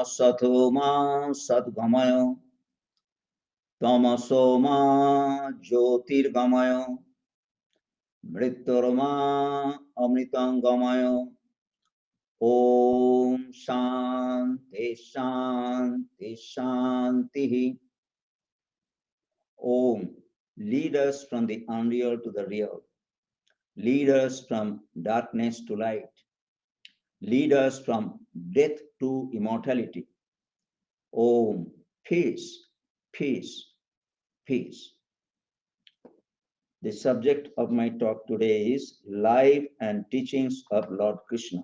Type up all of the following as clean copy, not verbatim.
Sathoma Sadgamaya Tamasoma Jyotirgamaya Mrityorma Amritangamaya. Om Shanti Shanti Shanti. Om. Lead us from the unreal to the real. Lead us from darkness to light. Lead us from death to immortality. Om. Peace, peace, peace. The subject of my talk today is Life and Teachings of Lord Krishna.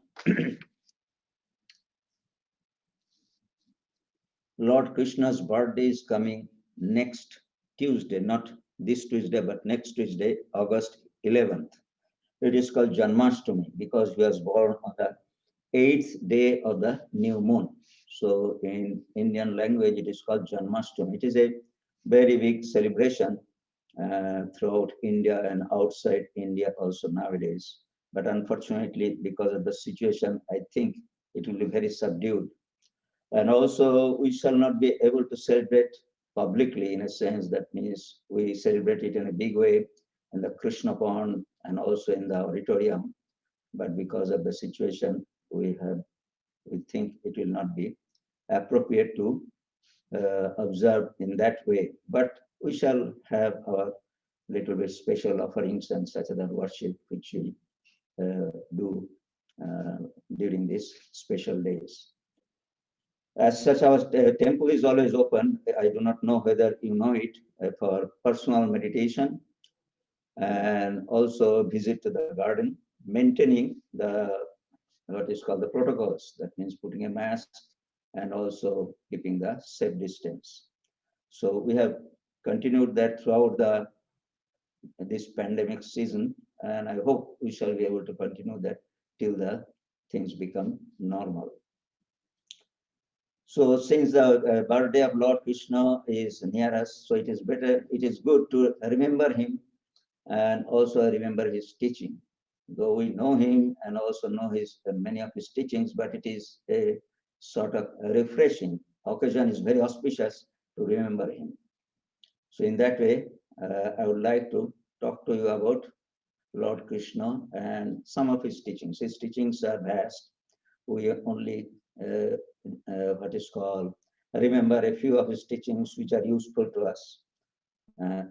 Lord Krishna's birthday is coming next Tuesday, not this Tuesday, but next Tuesday, August 11th. It is called Janmashtami because he was born on the 8th day of the new moon. So in Indian language, it is called Janmashtami. It is a very big celebration throughout India and outside India also nowadays. But unfortunately, because of the situation, I think it will be very subdued. And also, we shall not be able to celebrate publicly in a sense. That means we celebrate it in a big way in the Krishna pond and also in the auditorium. But because of the situation, we think it will not be appropriate to observe in that way. But we shall have our little bit special offerings and such other worship which we do during these special days. As such, our temple is always open. I do not know whether you know it, for personal meditation and also visit to the garden, maintaining the what is called the protocols. That means putting a mask and also keeping the safe distance. So we have continued that throughout this pandemic season, and I hope we shall be able to continue that till the things become normal. So since the birthday of Lord Krishna is near us, so it is good to remember him and also remember his teaching. Though we know him and also know many of his teachings, but it is a sort of refreshing occasion, is very auspicious to remember him. So in that way, I would like to talk to you about Lord Krishna and some of his teachings. His teachings are vast. We only what is called remember a few of his teachings which are useful to us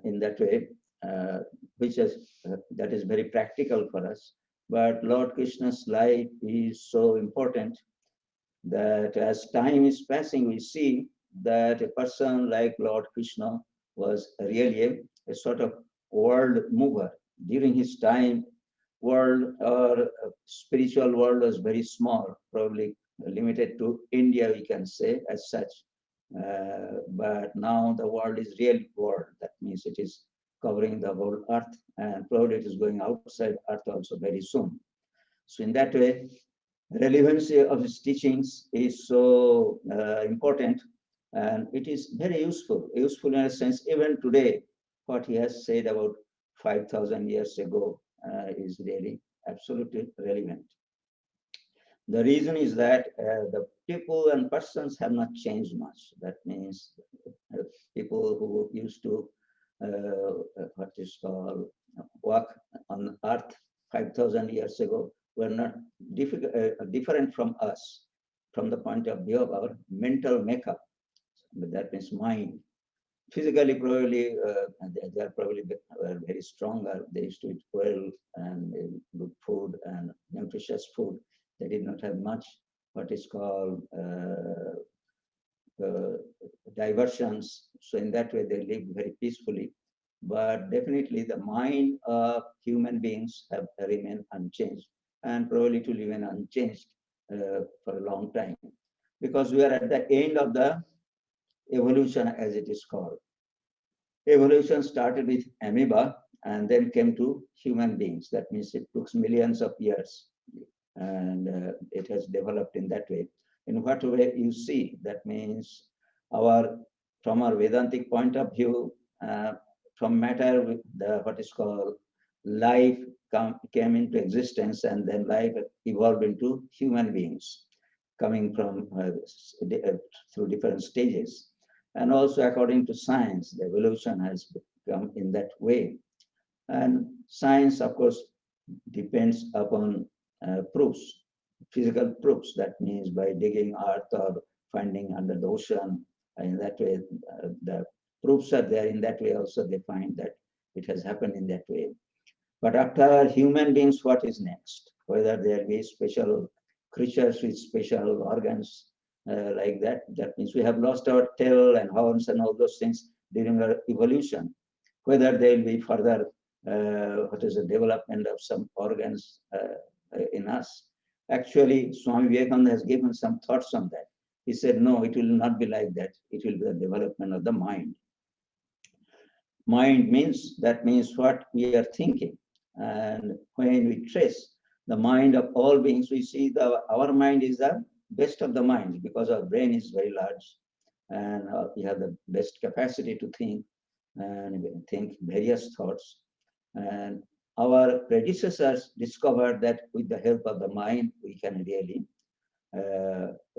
in that way, that is very practical for us. But Lord Krishna's life is so important that as time is passing, we see that a person like Lord Krishna was really a sort of world mover. During his time, world or spiritual world was very small, probably limited to India, we can say as such. But now the world is real world. That means it is covering the whole earth, and probably it is going outside earth also very soon. So in that way, relevancy of his teachings is so important, and it is very useful in a sense. Even today, what he has said about 5,000 years ago is really absolutely relevant. The reason is that the people and persons have not changed much. That means people who used to what is called walk on earth 5,000 years ago were not different from us from the point of view of our mental makeup. But that means mind. Physically, probably they are probably very stronger. They used to eat well and good food and nutritious food. They did not have much what is called diversions. So in that way, they lived very peacefully. But definitely the mind of human beings have remained unchanged, and probably to remain unchanged for a long time, because we are at the end of the evolution, as it is called. Evolution started with amoeba and then came to human beings. That means it took millions of years, and it has developed in that way. In what way you see? That means from our Vedantic point of view, from matter, what is called life came into existence, and then life evolved into human beings. coming from through different stages. And also according to science, the evolution has come in that way. And science, of course, depends upon proofs, physical proofs. That means by digging earth or finding under the ocean. In that way, the proofs are there. In that way also they find that it has happened in that way. But after human beings, what is next? Whether there be special creatures with special organs like that. That means we have lost our tail and horns and all those things during our evolution. Whether there will be further, what is the development of some organs in us. Actually, Swami Vivekananda has given some thoughts on that. He said, no, it will not be like that. It will be the development of the mind. Mind means, that means what we are thinking. And when we trace the mind of all beings, we see our mind is the best of the minds because our brain is very large and we have the best capacity to think and think various thoughts. And our predecessors discovered that with the help of the mind, we can really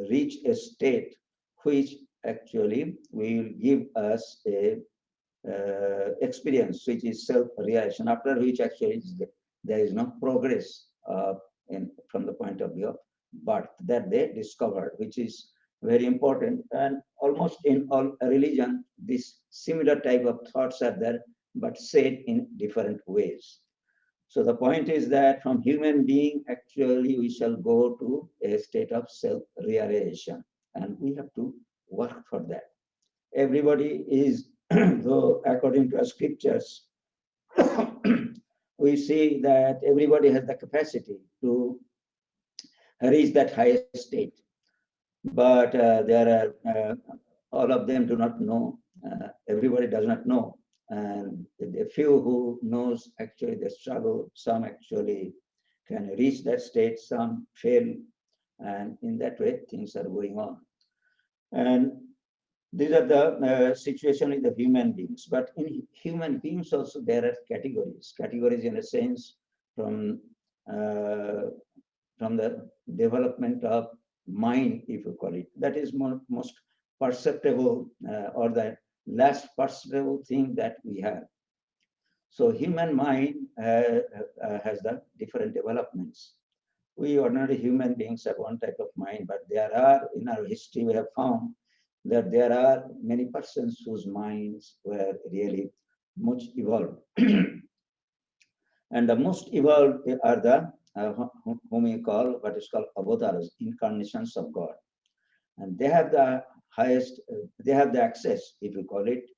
reach a state which actually will give us a experience, which is self-realization, after which actually there is no progress from the point of view of birth that they discovered, which is very important. And almost in all religion, this similar type of thoughts are there, but said in different ways. So the point is that from human being, actually, we shall go to a state of self-realization, and we have to work for that. Everybody is, though according to our scriptures, we see that everybody has the capacity to reach that highest state. But there are, all of them do not know. Everybody does not know. And the few who knows actually the struggle, some actually can reach that state, some fail. And in that way, things are going on. And these are the situation in the human beings. But in human beings also there are categories. Categories in a sense from the development of mind, if you call it. That is most perceptible or the less perceptible thing that we have. So human mind has the different developments. We ordinary human beings have one type of mind, but there are, in our history, we have found that there are many persons whose minds were really much evolved. And the most evolved are the whom we call what is called avatars, incarnations of God. And they have the highest, they have the access, if you call it,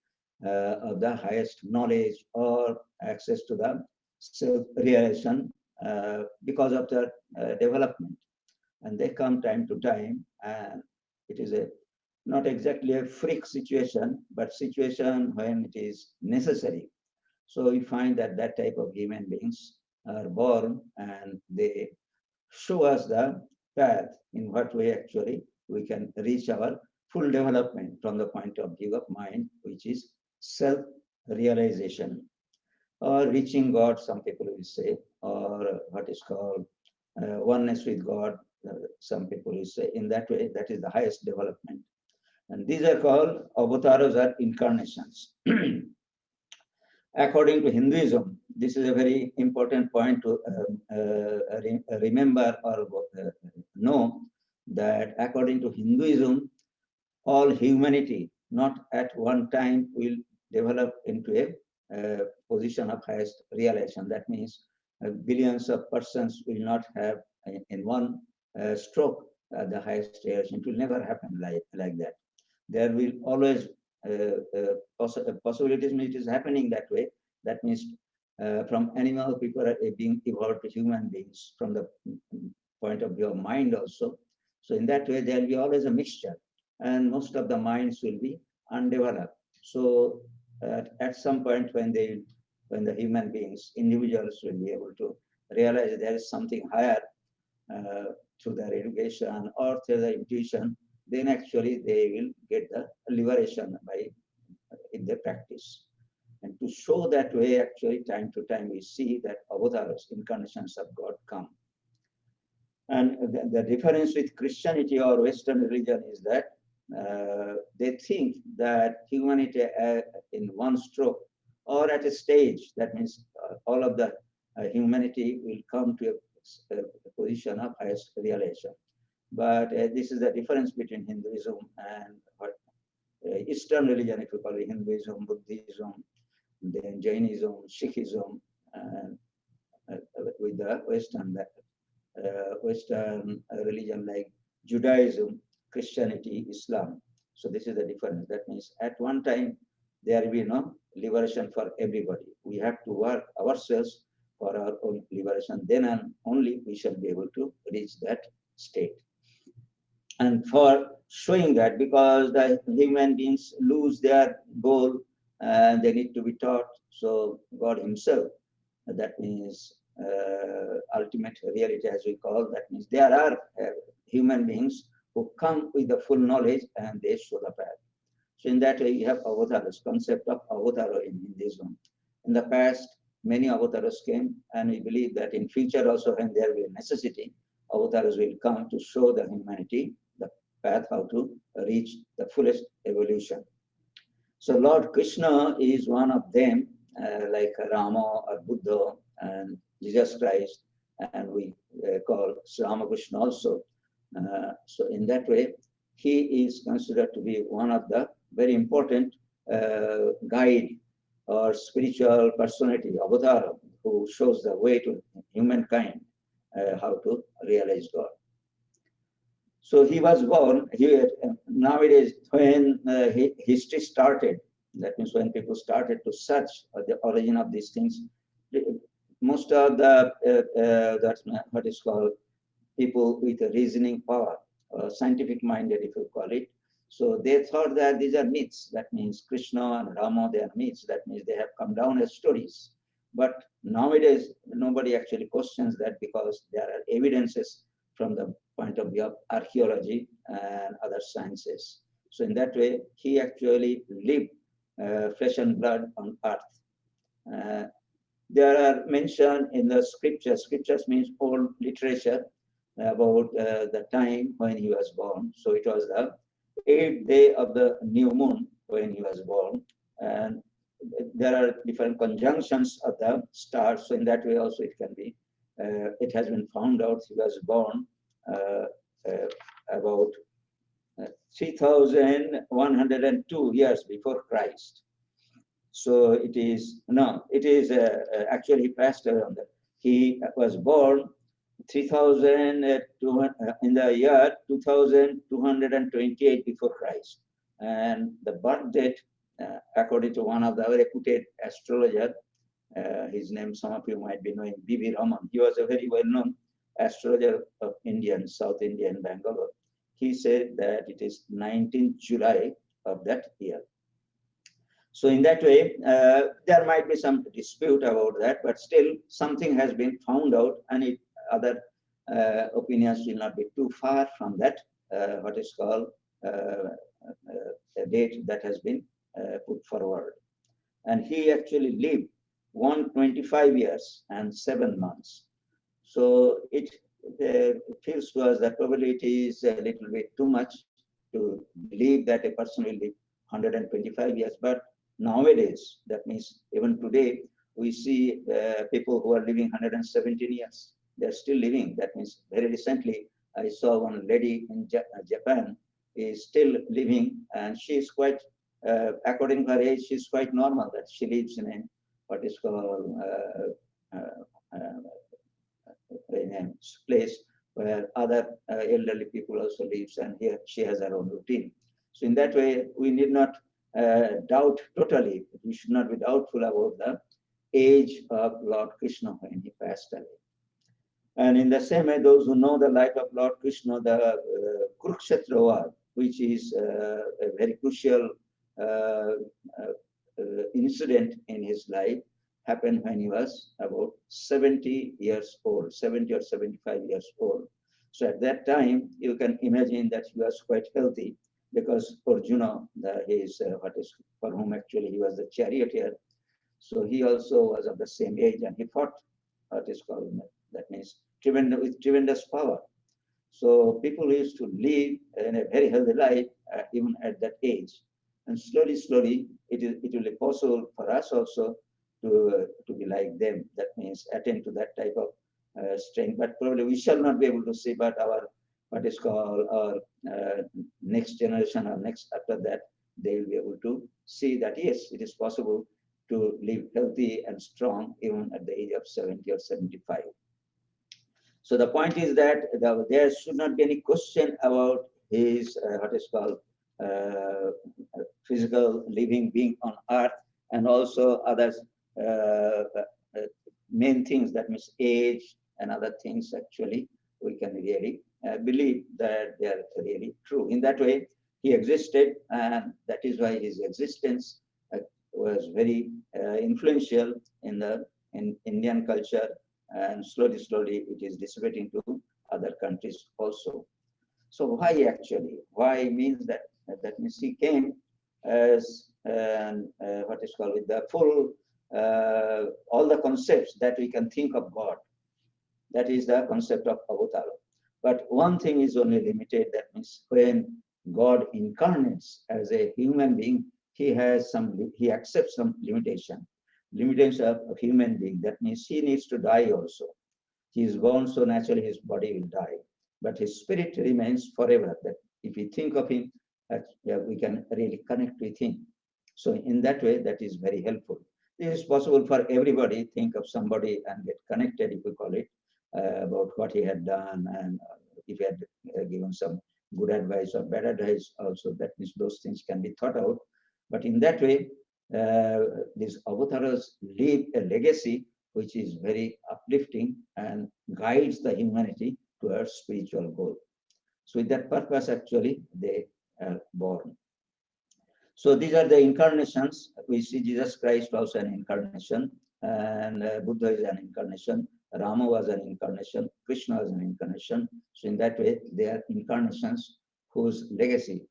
of the highest knowledge or access to the self-realization because of their development. And they come time to time, and it is not exactly a freak situation, but situation when it is necessary. So we find that that type of human beings are born, and they show us the path in what way actually we can reach our full development from the point of view of mind, which is self-realization, or reaching God, some people will say, or what is called oneness with God, some people will say. In that way, that is the highest development. And these are called avatars, or incarnations. According to Hinduism, this is a very important point to remember or know, that according to Hinduism, all humanity, not at one time, will develop into a position of highest realization. That means billions of persons will not have in one stroke the highest realization. It will never happen like that. There will always possibilities. It is happening that way. That means from animal, people are being evolved to human beings from the point of view of mind also. So in that way, there will be always a mixture, and most of the minds will be undeveloped. So at some point when the human beings, individuals, will be able to realize there is something higher through their education or through their intuition, then actually they will get the liberation by in their practice. And to show that way, actually, time to time, we see that avatars, incarnations of God, come. And the difference with Christianity or Western religion is that they think that humanity in one stroke or at a stage, that means all of the humanity will come to a position of highest realization. But this is the difference between Hinduism and what Eastern religion, if you call it Hinduism, Buddhism, then Jainism, Sikhism, and with the Western religion like Judaism, Christianity, Islam. So this is the difference. That means at one time there will be no liberation for everybody. We have to work ourselves for our own liberation. Then and only we shall be able to reach that state. And for showing that, because the human beings lose their goal, they need to be taught. So God Himself, that means ultimate reality, as we call, that means there are human beings who come with the full knowledge and they show the path. So in that way, you have avatars, concept of avatar in Hinduism. In the past, many avatars came, and we believe that in future also, when there will be necessity, avatars will come to show the humanity the path how to reach the fullest evolution. So Lord Krishna is one of them, like Rama or Buddha and Jesus Christ, and we call Ramakrishna also. So in that way, he is considered to be one of the very important guide or spiritual personality, avatar, who shows the way to humankind how to realize God. So he was born here. Nowadays, when history started, that means when people started to search the origin of these things, most of the that's what is called people with a reasoning power, scientific minded, if you call it. So they thought that these are myths. That means Krishna and Rama, they are myths. That means they have come down as stories. But nowadays, nobody actually questions that, because there are evidences from the point of view of archaeology and other sciences. So in that way, he actually lived flesh and blood on earth. There are mentioned in the scriptures. Scriptures means old literature about the time when he was born. So it was the 8th day of the new moon when he was born. And there are different conjunctions of the stars. So in that way also it can be, it has been found out he was born about 3,102 years before Christ. So it is, no, it is actually he passed around that. He was born 3,000 in the year 2,228 before Christ. And the birth date, according to one of the reputed astrologer, his name some of you might be knowing, B.V. Raman. He was a very well-known astrologer of Indian, South Indian, Bangalore. He said that it is 19th July of that year. So in that way, there might be some dispute about that, but still something has been found out, and other opinions will not be too far from that, what is called a date that has been put forward. And he actually lived 125 years and 7 months. So it feels to us that probably it is a little bit too much to believe that a person will live 125 years. But nowadays, that means even today, we see people who are living 117 years. They're still living. That means very recently, I saw one lady in Japan is still living, and she is quite, according to her age, she's quite normal, that she lives in a, what is called in a place where other elderly people also lives, and here she has her own routine. So in that way, we need not doubt totally. We should not be doubtful about the age of Lord Krishna when he passed away. And in the same way, those who know the life of Lord Krishna, the Kurukshetra war, which is a very crucial incident in his life, happened when he was about 70 years old, 70 or 75 years old. So at that time, you can imagine that he was quite healthy, because Arjuna, for whom actually he was the charioteer, so he also was of the same age, and he fought what is called, that means with tremendous power. So people used to live in a very healthy life even at that age. And slowly, slowly, it will be possible for us also to be like them. That means attain to that type of strength. But probably we shall not be able to see, but our, what is called, our next generation or next after that, they will be able to see that, yes, it is possible to live healthy and strong even at the age of 70 or 75. So the point is that there should not be any question about his what is called uh, physical living being on earth, and also other uh, main things, that means age and other things. Actually, we can really believe that they are really true. In that way, he existed, and that is why his existence was very influential in Indian culture, and slowly, slowly it is dissipating to other countries also. So why actually? Why means that means he came as what is called with the full all the concepts that we can think of God. That is the concept of avatar. But one thing is only limited. That means when God incarnates as a human being, he accepts some limitation of human being. That means he needs to die also. He is born, so naturally his body will die. But his spirit remains forever. That if we think of him, yeah, we can really connect with him. So in that way, that is very helpful. This is possible for everybody. Think of somebody and get connected, if we call it, about what he had done, and if he had given some good advice or bad advice also, that means those things can be thought out. But in that way, these avatars leave a legacy which is very uplifting and guides the humanity towards spiritual goal. So with that purpose, actually, they are born. So these are the incarnations. We see Jesus Christ was an incarnation, and Buddha is an incarnation. Rama was an incarnation. Krishna was an incarnation. So in that way, they are incarnations whose legacy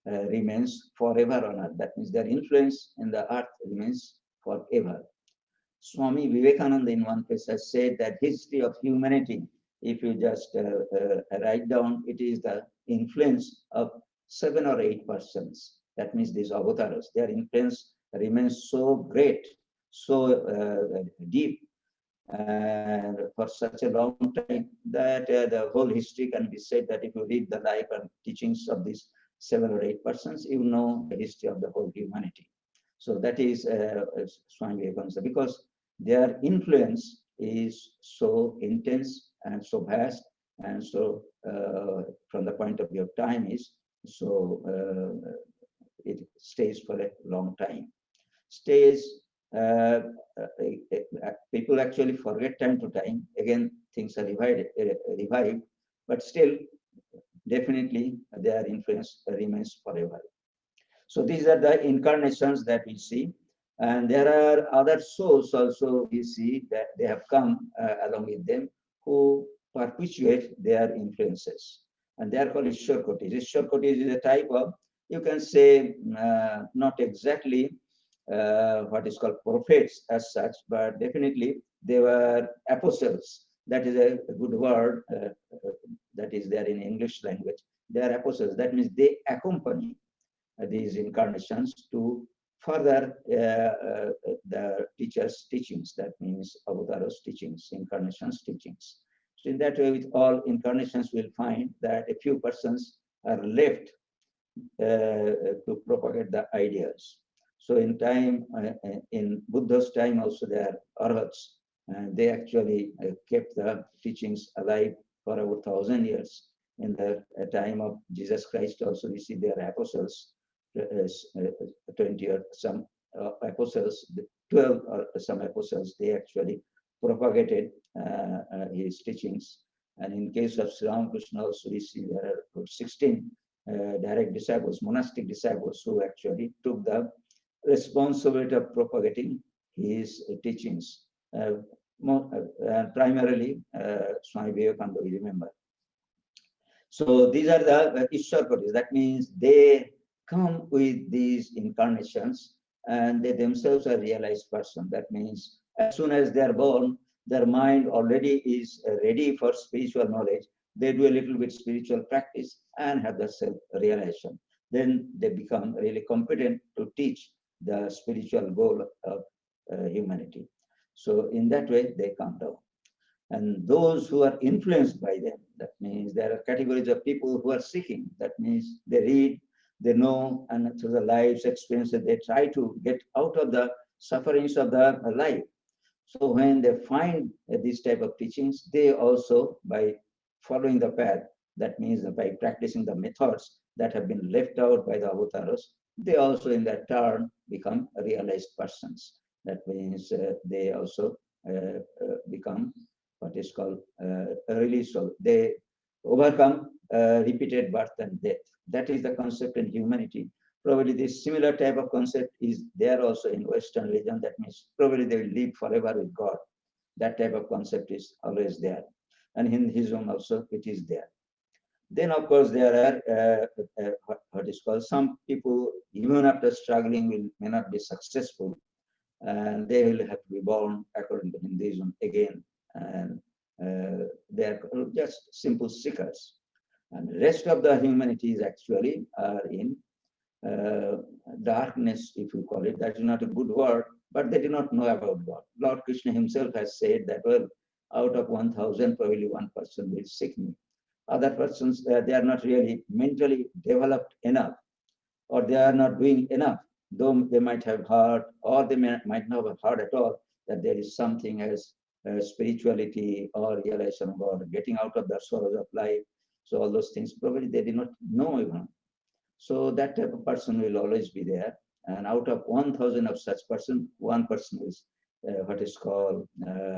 remains forever on earth. That means their influence in the earth remains forever. Swami Vivekananda in one place has said that history of humanity, if you just write down, it is the influence of 7 or 8 persons. That means these avatars, their influence remains so great, so deep, and for such a long time that the whole history can be said that if you read the life and teachings of these 7 or 8 persons, you know the history of the whole humanity. So that is Swami Vivekananda, because their influence is so intense and so vast, and so from the point of view of time is so it stays for a long time. Stays. Uh, People actually forget time to time. Again, things are revived, but still, definitely, their influence remains forever. So these are the incarnations that we see. And there are other souls also we see that they have come along with them, who perpetuate their influences. And they are called Ishwarkotis. Ishwarkotis is a type of, you can say, not exactly what is called prophets as such, but definitely they were apostles. That is a good word that is there in English language. They are apostles. That means they accompany these incarnations to further the teacher's teachings. That means avatars teachings, incarnations teachings. So in that way, with all incarnations, we'll find that a few persons are left to propagate the ideas. So in Buddha's time also, there are arhats, and they actually kept the teachings alive for over 1,000 years. In the time of Jesus Christ also, we see there are apostles, 20 or some apostles, 12 or some apostles, they actually propagated his teachings. And in case of Sri Ramakrishna also, we see there are 16 direct disciples, monastic disciples, who actually took the responsibility of propagating his teachings. Primarily, Swami Vivekananda, we remember. So these are the Ishwarkotis. That means they come with these incarnations, and they themselves are realized person. That means as soon as they are born, their mind already is ready for spiritual knowledge. They do a little bit spiritual practice and have the self-realization. Then they become really competent to teach the spiritual goal of humanity. So in that way, they come down. And those who are influenced by them, that means there are categories of people who are seeking. That means they read, they know, and through the lives experiences, they try to get out of the sufferings of the life. So when they find this type of teachings, they also, by following the path, that means by practicing the methods that have been left out by the avatars, they also in that turn become realized persons. That means they also become what is called release. So they overcome repeated birth and death. That is the concept in humanity. Probably this similar type of concept is there also in Western religion. That means probably they will live forever with God. That type of concept is always there. And in Hinduism also it is there. Then of course there are what is called some people even after struggling may not be successful, and they will have to be born according to Hinduism again, and they are just simple seekers. And the rest of the humanities actually are in darkness, if you call it. That is not a good word, but they do not know about God. Lord Krishna himself has said that, well, out of 1,000, probably one person will seek me. Other persons, they are not really mentally developed enough, or they are not doing enough, though they might have heard, or they might not have heard at all, that there is something as spirituality or realization of God, getting out of the sorrows of life. So all those things, probably they did not know even. So that type of person will always be there. And out of 1,000 of such person, one person is what is called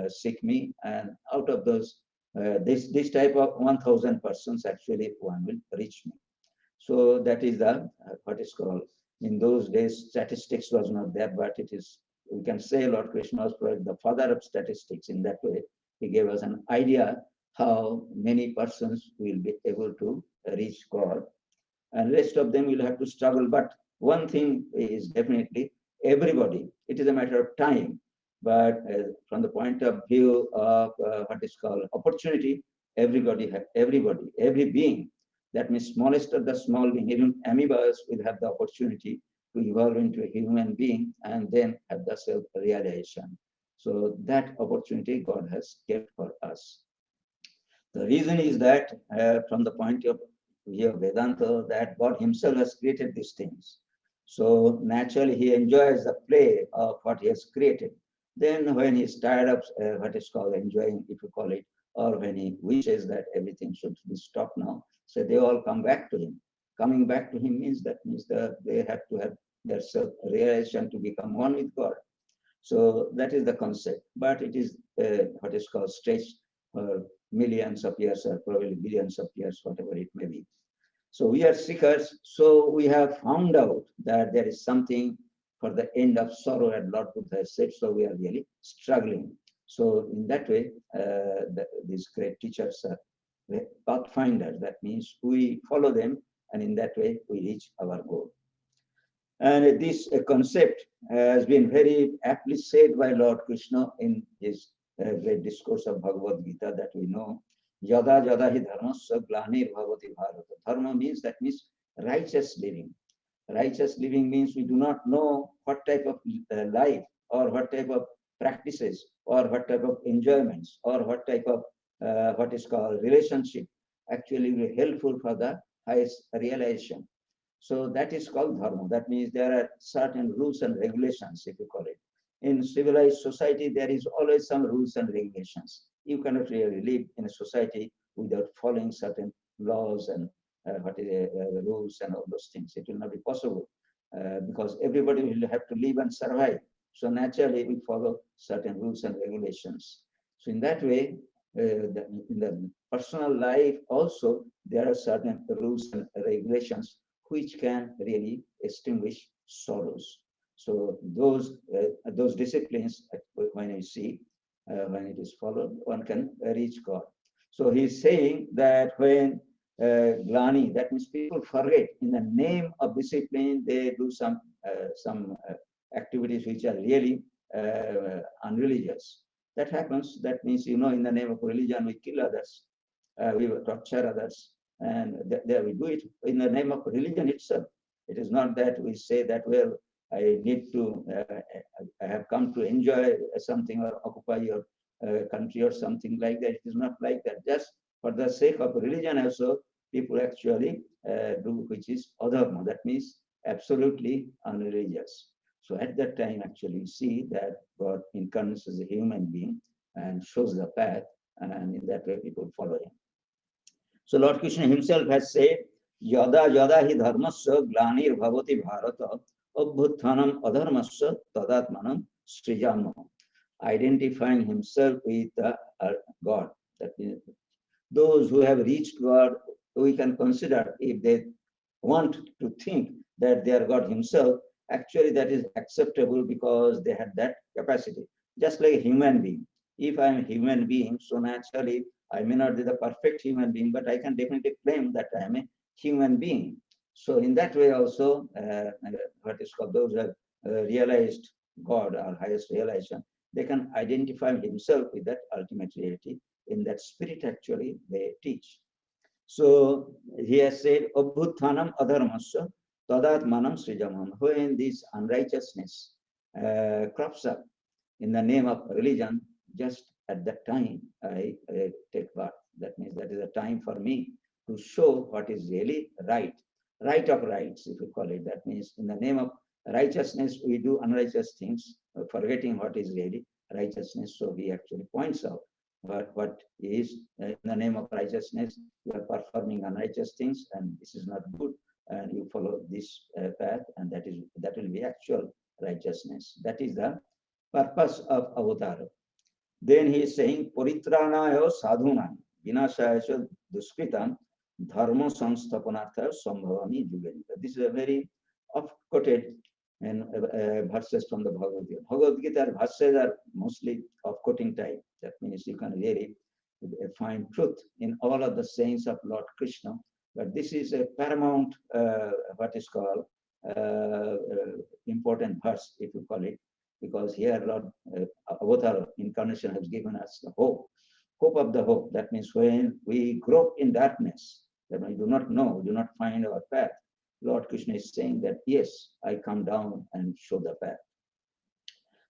seek me. And out of those, this type of 1,000 persons, actually one will reach me. So that is the what is called, in those days statistics was not there, but it is, we can say Lord Krishna was probably the father of statistics in that way. He gave us an idea how many persons will be able to reach God, and rest of them will have to struggle. But one thing is definitely everybody, it is a matter of time. But from the point of view of what is called opportunity, everybody, every being, that means smallest of the small being, even amoebas will have the opportunity to evolve into a human being and then have the self-realization. So that opportunity God has kept for us. The reason is that from the point of view of Vedanta, that God himself has created these things. So naturally he enjoys the play of what he has created. Then when he's tired of what is called enjoying, if you call it, or when he wishes that everything should be stopped now, so they all come back to him. Coming back to him means they have to have their self-realization to become one with God. So that is the concept, but it is what is called stretched for millions of years or probably billions of years, whatever it may be. So we are seekers. So we have found out that there is something for the end of sorrow, and Lord Buddha has said. So we are really struggling. So in that way, these great teachers are pathfinders. That means we follow them, and in that way we reach our goal. And this concept has been very aptly said by Lord Krishna in his great discourse of Bhagavad-Gita that we know. Yada yada hi dharmasya glanir bhavati bharata. Dharma means, that means righteous living. Righteous living means we do not know what type of life or what type of practices or what type of enjoyments or what type of what is called relationship actually will be helpful for the highest realization. So that is called dharma. That means there are certain rules and regulations, if you call it. In civilized society, there is always some rules and regulations. You cannot really live in a society without following certain laws and rules and all those things. It will not be possible because everybody will have to live and survive. So naturally, we follow certain rules and regulations. So in that way, in the personal life also, there are certain rules and regulations which can really extinguish sorrows. So those disciplines, when you see, when it is followed, one can reach God. So he's saying that when glani, that means people forget in the name of discipline, they do some activities which are really unreligious. That happens. That means, in the name of religion, we kill others. we torture others, and there we do it in the name of religion itself. It is not that we say that, well, I need to, I have come to enjoy something or occupy your country or something like that. It is not like that. Just for the sake of religion also, people actually do, which is adharma. That means absolutely unreligious. So at that time, actually, you see that God incarnates as a human being and shows the path, and in that way, people follow him. So Lord Krishna himself has said, Yada yada hi dharmasya glanir bhavati bharata abhuthanam adharmasya tadatmanam srijama. Identifying himself with God. That means those who have reached God, we can consider, if they want to think that they are God himself, actually that is acceptable because they had that capacity. Just like a human being. If I am a human being, so naturally I may not be the perfect human being, but I can definitely claim that I am a human being. So in that way also, what is called, those who have realized God or highest realization, they can identify himself with that ultimate reality. In that spirit, actually, they teach. So he has said, Abhuthanam adharmasya tadatmanam srijamam. When this unrighteousness crops up in the name of religion, just at that time I take birth. That means that is a time for me to show what is really right. Right of rights, if you call it. That means in the name of righteousness, we do unrighteous things, forgetting what is really righteousness. So he actually points out what is in the name of righteousness, you are performing unrighteous things, and this is not good. And you follow this path, and that will be actual righteousness. That is the purpose of avatar. Then he is saying, Paritranaya sadhunam vinashaya duskritam dharma samsthapanartha sambhavami yuga. This is a very oft-quoted and verses from the Bhagavad-Gita. Bhagavad-Gita verses are mostly of quoting type. That means you can really find truth in all of the sayings of Lord Krishna. But this is a paramount, what is called, important verse, if you call it, because here Lord Avatar incarnation has given us the hope of the hope. That means when we grope in darkness, that we do not know, do not find our path, Lord Krishna is saying that, yes, I come down and show the path.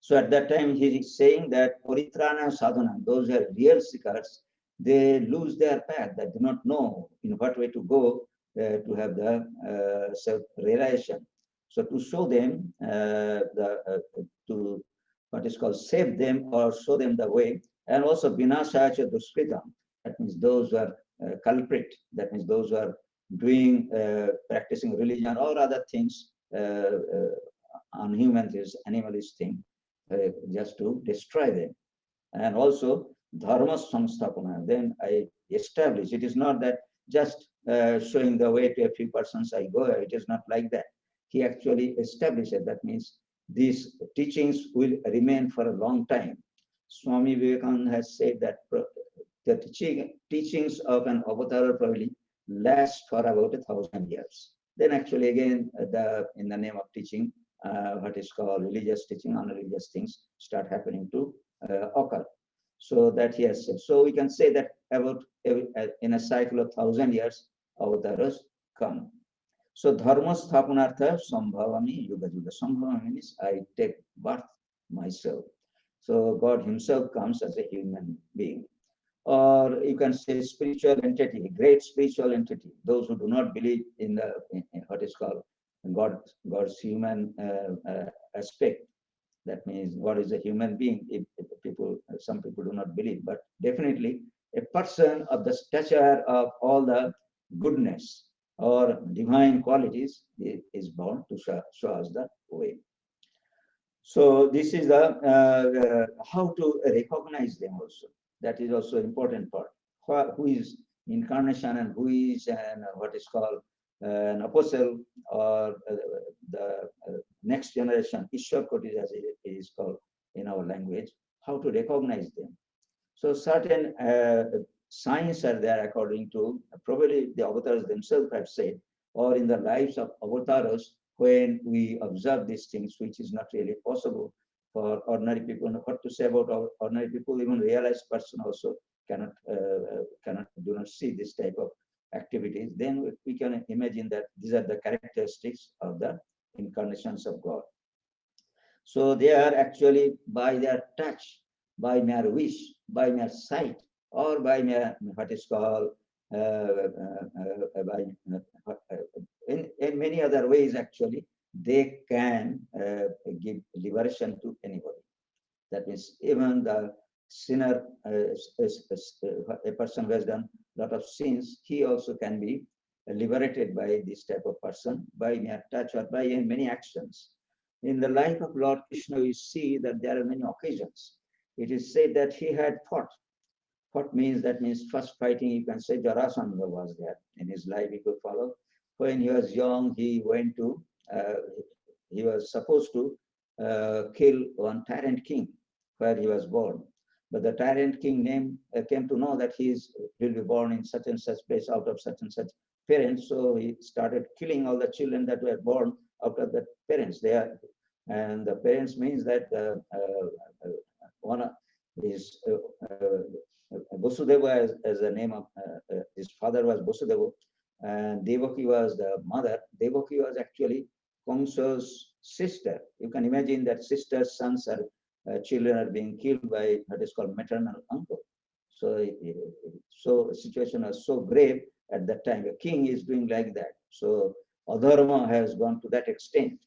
So at that time, he is saying that Paritrana sadhana, those who are real seekers, they lose their path, they do not know in what way to go to have the self-realization. So to show them, to what is called save them or show them the way, and also vinashacha duskritam, that means those who are culprit, that means those who are doing, practicing religion or other things, unhuman things, animalist thing, just to destroy them. And also dharma samsthapana, then I establish. It is not that just showing the way to a few persons I go, it is not like that. He actually established it. That means these teachings will remain for a long time. Swami Vivekananda has said that the teachings of an avatar probably last for about 1,000 years. Then actually again, in the name of teaching, what is called religious teaching, unreligious things start happening to occur. So that he has said. So we can say that about in a cycle of 1,000 years, avatars come. So dharma sthapanartha sambhavami yuga yuga. Sambhavami means I take birth myself. So God himself comes as a human being. Or you can say spiritual entity, great spiritual entity. Those who do not believe in what is called God's human aspect. That means God is a human being. If some people do not believe, but definitely a person of the stature of all the goodness or divine qualities is bound to show us the way. So this is the how to recognize them also. That is also important part. Who is incarnation and who is what is called an apostle or the next generation, Ishwar Kotis as it is called in our language, how to recognize them. So certain signs are there according to, probably the avatars themselves have said, or in the lives of avatars, when we observe these things, which is not really possible for ordinary people. What to say about ordinary people, even realized person also do not see this type of activities, then we can imagine that these are the characteristics of the incarnations of God. So they are actually by their touch, by mere wish, by mere sight, or by mere what is called by in many other ways actually they can give liberation to anybody. That means even the sinner, a person who has done a lot of sins, he also can be liberated by this type of person, by mere touch or by many actions. In the life of Lord Krishna, we see that there are many occasions. It is said that he had fought. Fought means, that means first fighting, you can say Jarasandha was there. In his life, he could follow. When he was young, he went to, he was supposed to kill one tyrant king where he was born. But the tyrant king came to know that he will be born in such and such place out of such and such parents. So he started killing all the children that were born out of the parents. And the parents means that one is Vasudeva as the name of his father was Vasudeva, and Devaki was the mother. Devaki was actually Kamsa's sister. You can imagine that sisters, sons, are children are being killed by what is called maternal uncle. So, so the situation was so grave at that time. A king is doing like that. So adharma has gone to that extent.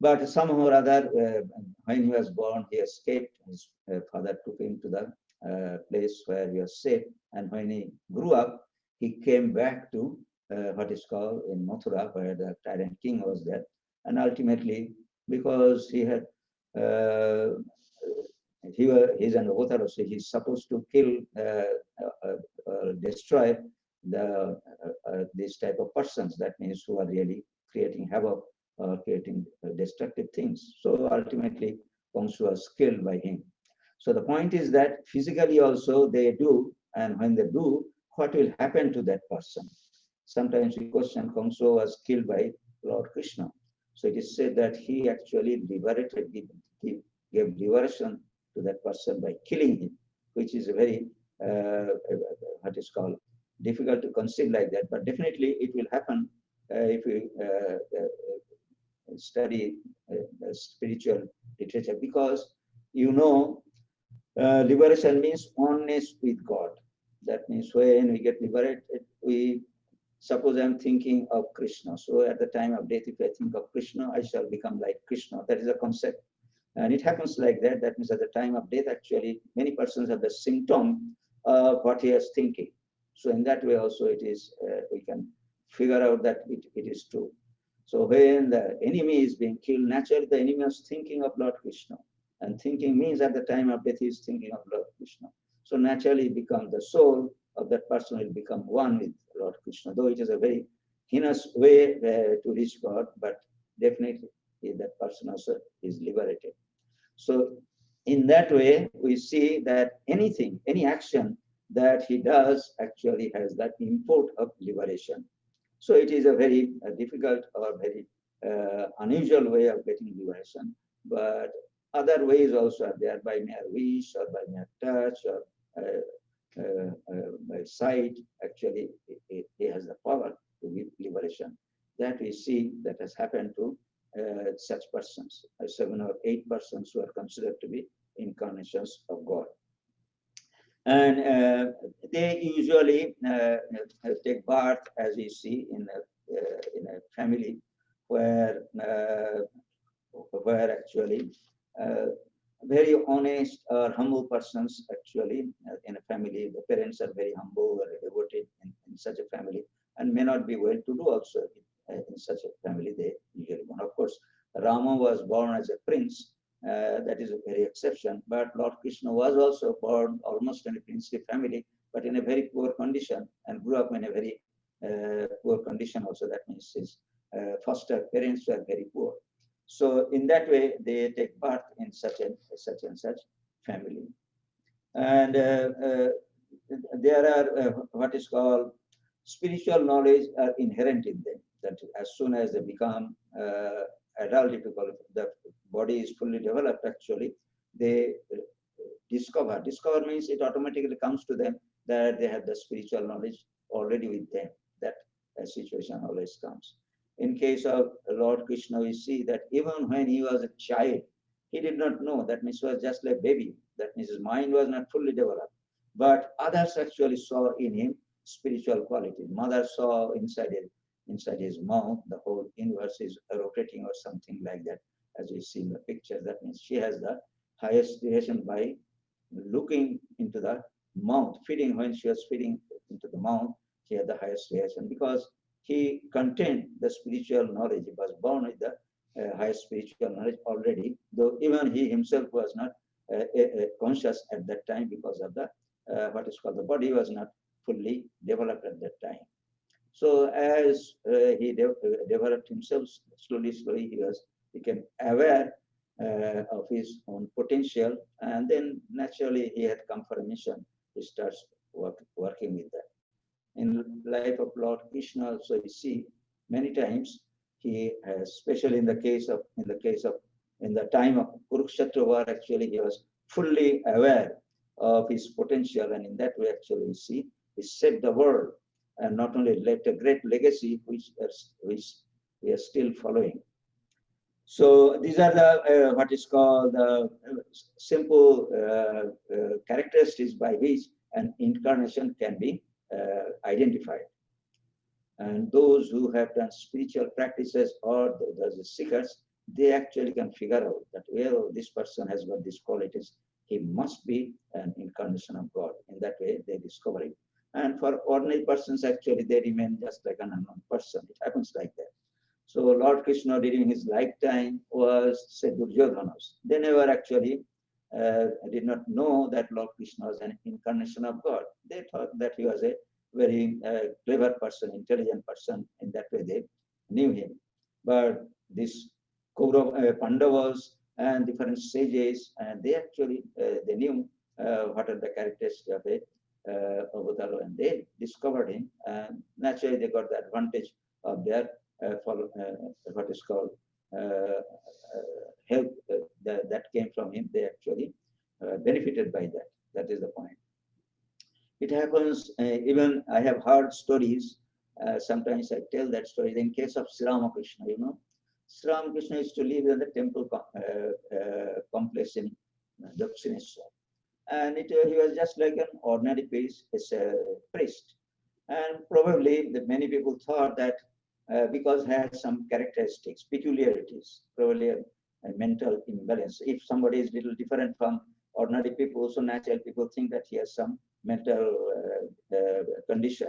But somehow or other, when he was born, he escaped. His father took him to the place where he was safe. And when he grew up, he came back to what is called in Mathura, where the tyrant king was there. And ultimately, because he had, he's an avatar, so he's supposed to kill, destroy this type of persons. That means who are really creating havoc or creating destructive things. So ultimately, Kamsa was killed by him. So the point is that physically also they do, and when they do, what will happen to that person? Sometimes we question Kamsa was killed by Lord Krishna. So it is said that he actually liberated, he gave liberation to that person by killing him, which is a very, what is called, difficult to conceive like that. But definitely it will happen if we study spiritual literature, because liberation means oneness with God. That means when we get liberated, suppose I'm thinking of Krishna. So at the time of death, if I think of Krishna, I shall become like Krishna. That is a concept. And it happens like that. That means at the time of death, actually, many persons have the symptom of what he is thinking. So in that way also it is, we can figure out that it is true. So when the enemy is being killed, naturally the enemy is thinking of Lord Krishna. And thinking means at the time of death he is thinking of Lord Krishna. So naturally become the soul of that person will become one with Lord Krishna. Though it is a very heinous way to reach God, but definitely that person also is liberated. So in that way, we see that anything, any action that he does actually has that import of liberation. So it is a very difficult or very unusual way of getting liberation. But other ways also are there, by mere wish or by mere touch or by sight. Actually, he has the power to give liberation. That we see that has happened to such persons, 7 or 8 persons who are considered to be incarnations of God. And they usually take birth, as we see, in a family where actually very honest or humble persons actually in a family. The parents are very humble or devoted in such a family, and may not be well to do also in such a family. They usually born. Of course, Rama was born as a prince. That is a very exception. But Lord Krishna was also born almost in a princely family, but in a very poor condition, and grew up in a very poor condition also. That means his foster parents were very poor. So in that way, they take part in such and such family. And there are what is called spiritual knowledge are inherent in them. That as soon as they become adult, if you call it, the body is fully developed, actually, they discover. Discover means it automatically comes to them that they have the spiritual knowledge already with them. That situation always comes. In case of Lord Krishna, we see that even when he was a child, he did not know. That means he was just like baby. That means his mind was not fully developed. But others actually saw in him spiritual quality. Mother saw inside his mouth, the whole universe is rotating or something like that, as we see in the picture. That means she has the highest creation by looking into the mouth, feeding. When she was feeding into the mouth, she had the highest creation because he contained the spiritual knowledge. He was born with the highest spiritual knowledge already, though even he himself was not conscious at that time because of the what is called the body was not fully developed at that time. So as he developed himself slowly, he became aware of his own potential, and then naturally he had come for a mission. He starts working with that. In life of Lord Krishna, also we see many times he has, especially in the time of Kurukshetra war, actually he was fully aware of his potential, and in that way actually we see he saved the world and not only left a great legacy which we are still following. So these are the what is called the simple characteristics by which an incarnation can be identified. And those who have done spiritual practices or the seekers, they actually can figure out that, well, this person has got these qualities. He must be an incarnation of God. In that way, they discover it. And for ordinary persons, actually, they remain just like an unknown person. It happens like that. So Lord Krishna during his lifetime was, say, Duryodhanas. They never actually did not know that Lord Krishna was an incarnation of God. They thought that he was a very clever person, intelligent person. In that way, they knew him. But this Pandavas and different sages, and they actually they knew what are the characteristics of a Avatar, and they discovered him. And naturally, they got the advantage of their what is called help that came from him. They actually benefited by that. That is the point. It happens, even I have heard stories, sometimes I tell that story. In case of Sri Ramakrishna, Sri Ramakrishna used to live in the temple complex in Dakshineswar. And he was just like an ordinary priest, And probably many people thought that because he had some characteristics, peculiarities, probably a mental imbalance. If somebody is little different from ordinary people, so naturally people think that he has some mental condition.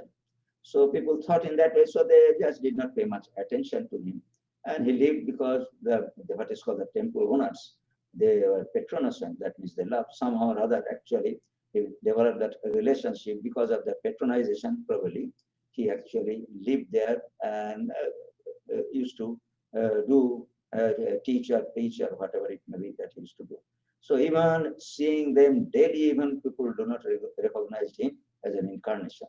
So people thought in that way, so they just did not pay much attention to him. And he lived because the what is called the temple owners, they were patronus, and that means they love somehow or other. Actually, he developed that relationship because of the patronization. Probably he actually lived there and used to do teach or preach or whatever it may be that he used to do. So even seeing them daily, even people do not recognize him as an incarnation.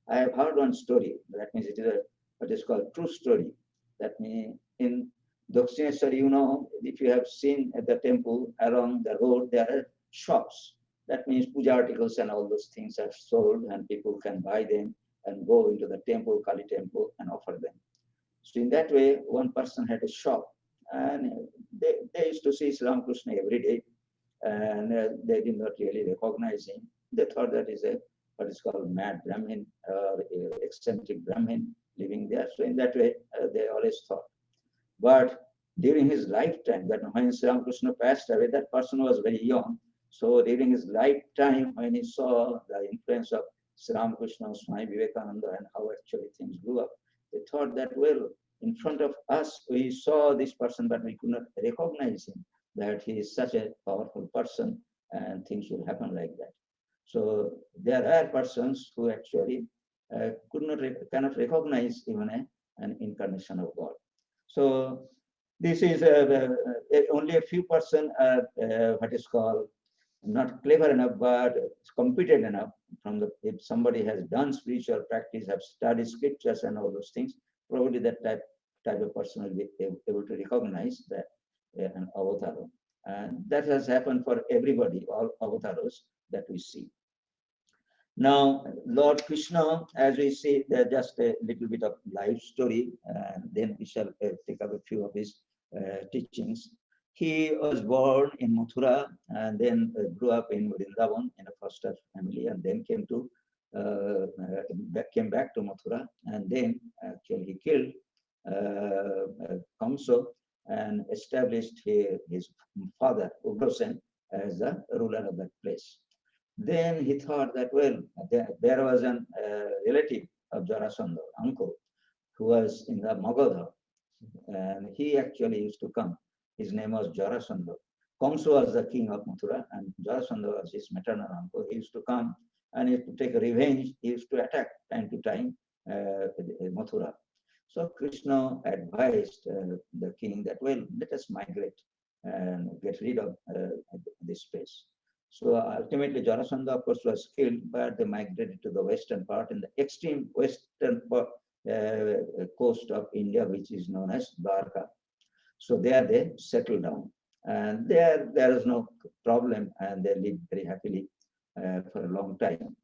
I have heard one story. That means it is what is called true story. That means in Dakshineswar, if you have seen at the temple along the road, there are shops. That means puja articles and all those things are sold, and people can buy them and go into the temple, Kali temple, and offer them. So in that way, one person had a shop, and they used to see Sri Ramakrishna every day, and they did not really recognize him. They thought that is a what is called mad Brahmin or eccentric Brahmin living there. So in that way, they always thought. But during his lifetime, that when Sri Ramakrishna passed away, that person was very young. So during his lifetime, when he saw the influence of Sri Ramakrishna, Swami Vivekananda, and how actually things grew up, they thought that, well, in front of us, we saw this person, but we could not recognize him, that he is such a powerful person, and things will happen like that. So there are persons who actually cannot recognize even an incarnation of God. So this is only a few person are what is called not clever enough, but competent enough. If somebody has done spiritual practice, have studied scriptures and all those things, probably that type of person will be able to recognize that an avatar. And that has happened for everybody, all avatars that we see. Now, Lord Krishna, as we see, there's just a little bit of life story, and then we shall take up a few of his teachings. He was born in Mathura and then grew up in Vrindavan in a foster family, and then came back to Mathura, and then actually he killed Kamsa and established his father Ugrasen as the ruler of that place. Then he thought that, well, there was a relative of Jarasandha, uncle, who was in the Magadha, and he actually used to come. His name was Jarasandha. Kamsa was the king of Mathura, and Jarasandha was his maternal uncle. He used to come, and he used to take revenge. He used to attack time to time Mathura. So Krishna advised the king that, well, let us migrate and get rid of this place. So ultimately, Jarasandha, of course, was killed, but they migrated to the western part, in the extreme western coast of India, which is known as Dwarka. So there they settled down, and there is no problem, and they lived very happily for a long time.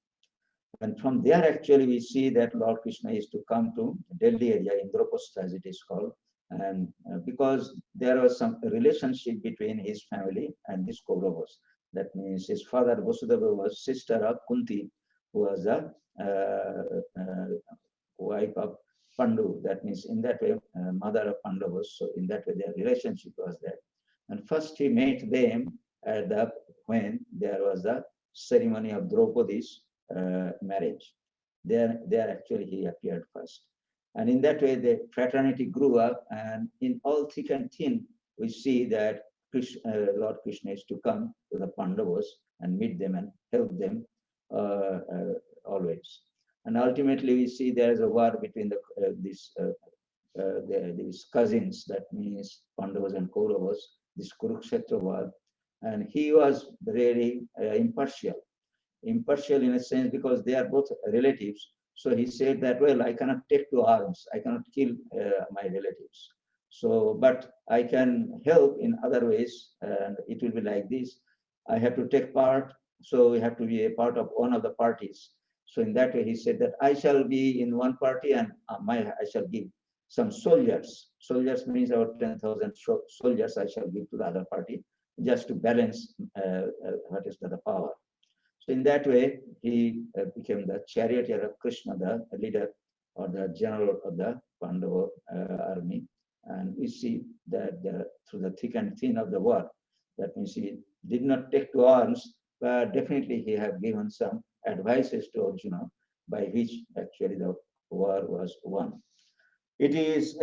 And from there, actually, we see that Lord Krishna is to come to Delhi area, Indraprastha, as it is called, and because there was some relationship between his family and his Kauravas. That means his father Vasudeva was sister of Kunti, who was the wife of Pandu. That means in that way, mother of Pandavas. So in that way, their relationship was there. And first he met them when there was the ceremony of Draupadi's marriage. There actually he appeared first. And in that way, the fraternity grew up, and in all thick and thin, we see that Lord Krishna is to come to the Pandavas and meet them and help them always. And ultimately, we see there is a war between these cousins, that means Pandavas and Kauravas, this Kurukshetra war. And he was very impartial in a sense, because they are both relatives. So he said that, well, I cannot take to arms, I cannot kill my relatives. So, but I can help in other ways, and it will be like this. I have to take part, so we have to be a part of one of the parties. So in that way, he said that I shall be in one party, and I shall give some soldiers. Soldiers means about 10,000 soldiers I shall give to the other party, just to balance what is the power. So in that way, he became the charioteer of Krishna, the leader or the general of the Pandava army. And we see that through the thick and thin of the war, that means he did not take to arms, but definitely he had given some advices to Arjuna, by which actually the war was won. It is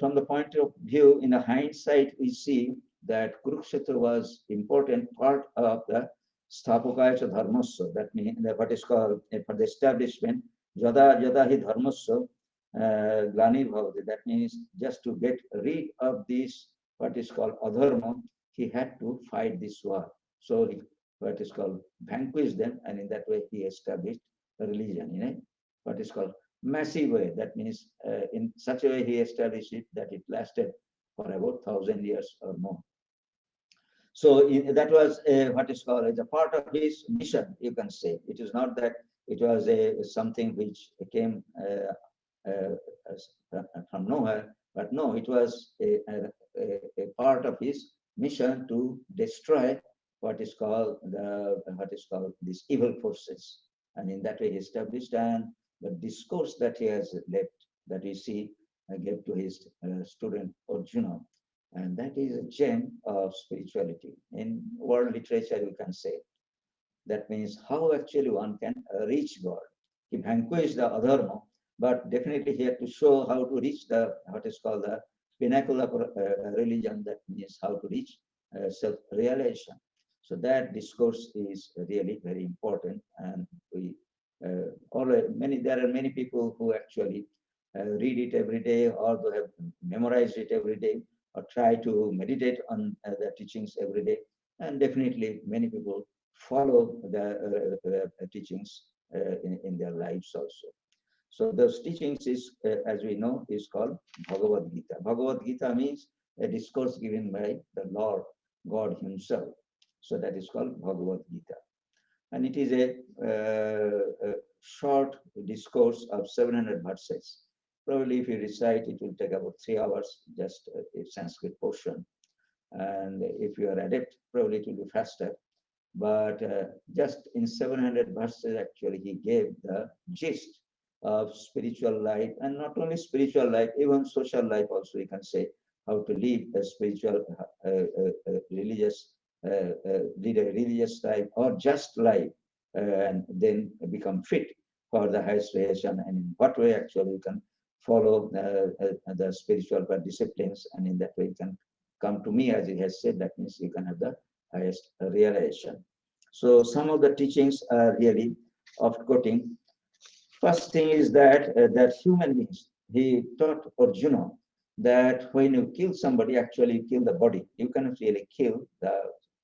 from the point of view, in the hindsight, we see that Kurukshetra was important part of the Sthapakaya Dharmasya. That means what is called for the establishment, Jada hi Dharmasya Glani Bhavati. That means just to get rid of this, what is called adharma, he had to fight this war. So he, what is called, vanquished them, and in that way he established a religion in a what is called massive way. That means in such a way he established it that it lasted for about 1,000 years or more. So that was what is called as a part of his mission, you can say. It is not that it was something which came from nowhere, but no, it was a part of his mission to destroy what is called these evil forces. And in that way he established, and the discourse that he has left, that we see, gave to his student Arjuna. And that is a gem of spirituality. In world literature, you can say. That means how actually one can reach God. He vanquished the adharma, but definitely he had to show how to reach the, what is called the pinnacle of religion. That means how to reach self-realization. So that discourse is really very important. And we there are many people who actually read it every day, or they have memorized it every day, or try to meditate on the teachings every day. And definitely many people follow the teachings in their lives also. So those teachings is, as we know, is called Bhagavad-Gita. Bhagavad-Gita means a discourse given by the Lord God himself. So that is called Bhagavad-Gita. And it is a short discourse of 700 verses. Probably if you recite, it will take about 3 hours, just a Sanskrit portion. And if you are adept, probably it will be faster. But just in 700 verses, actually, he gave the gist of spiritual life, and not only spiritual life, even social life also, you can say, how to live a spiritual, religious, lead a religious life or just life, and then become fit for the highest creation, and in what way actually you can follow the spiritual disciplines, and in that way you can come to me, as he has said. That means you can have the highest realization. So some of the teachings are really of quoting. First thing is that human beings, he taught Arjuna that when you kill somebody, actually you kill the body. You cannot really kill the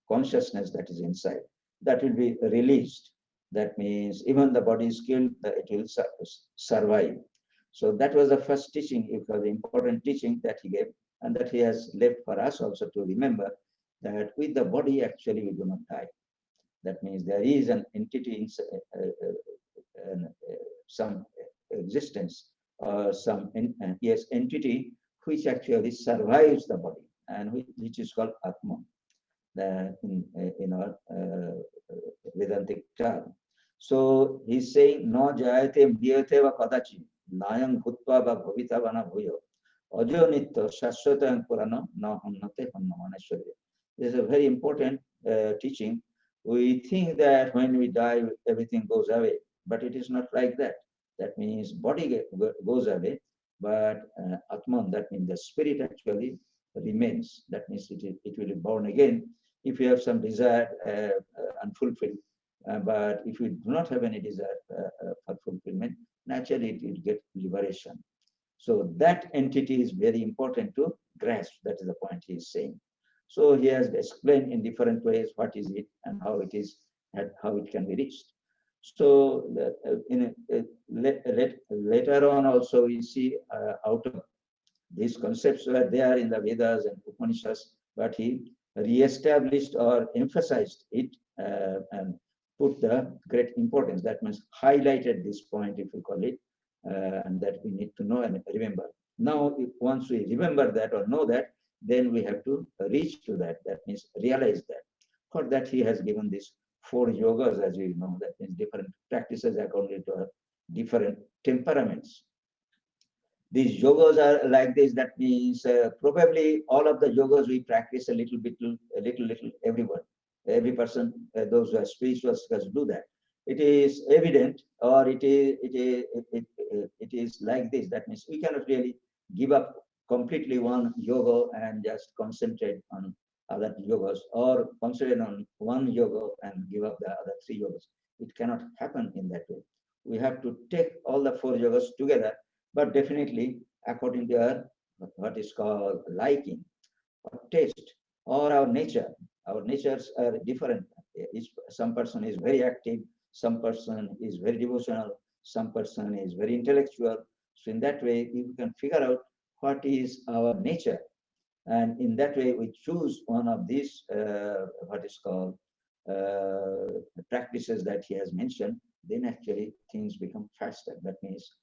consciousness that is inside. That will be released. That means even the body is killed, it will survive. So that was the first teaching. It was the important teaching that he gave, and that he has left for us also to remember that with the body, actually, we do not die. That means there is an entity, in, some existence, or some yes, entity which actually survives the body, and which is called Atman, in our Vedantic term. So he's saying, no jayate mriyate va kadachi, nayam bhutva va bhavita vana bhuyo, ajo nitya shashwatayam purana na hannate hannamaneshwarya. This is a very important teaching. We think that when we die, everything goes away, but it is not like that. That means body goes away, but Atman, that means the spirit, actually remains. That means it will be born again if you have some desire unfulfilled. But if you do not have any desire for fulfillment, naturally it will get liberation. So that entity is very important to grasp. That is the point he is saying. So he has explained in different ways what is it and how it is, and how it can be reached. So later on also we see out of these concepts were there in the Vedas and Upanishads, but he re-established or emphasized it, and put the great importance. That means highlighted this point, if you call it, and that we need to know and remember. Now, once we remember that or know that, then we have to reach to that. That means realize that. For that, he has given these 4 yogas, as we know. That means different practices according to different temperaments. These yogas are like this. That means probably all of the yogas we practice a little bit, a little, everyone, every person, those who are spirituals do that. It is evident, or it is like this. That means we cannot really give up completely one yoga and just concentrate on other yogas, or concentrate on one yoga and give up the other 3 yogas. It cannot happen in that way. We have to take all the 4 yogas together, but definitely according to our what is called liking or taste or our nature. Our natures are different. Some person is very active, some person is very devotional, some person is very intellectual. So in that way, we can figure out what is our nature, and in that way we choose one of these what is called practices that he has mentioned. Then actually things become faster. That means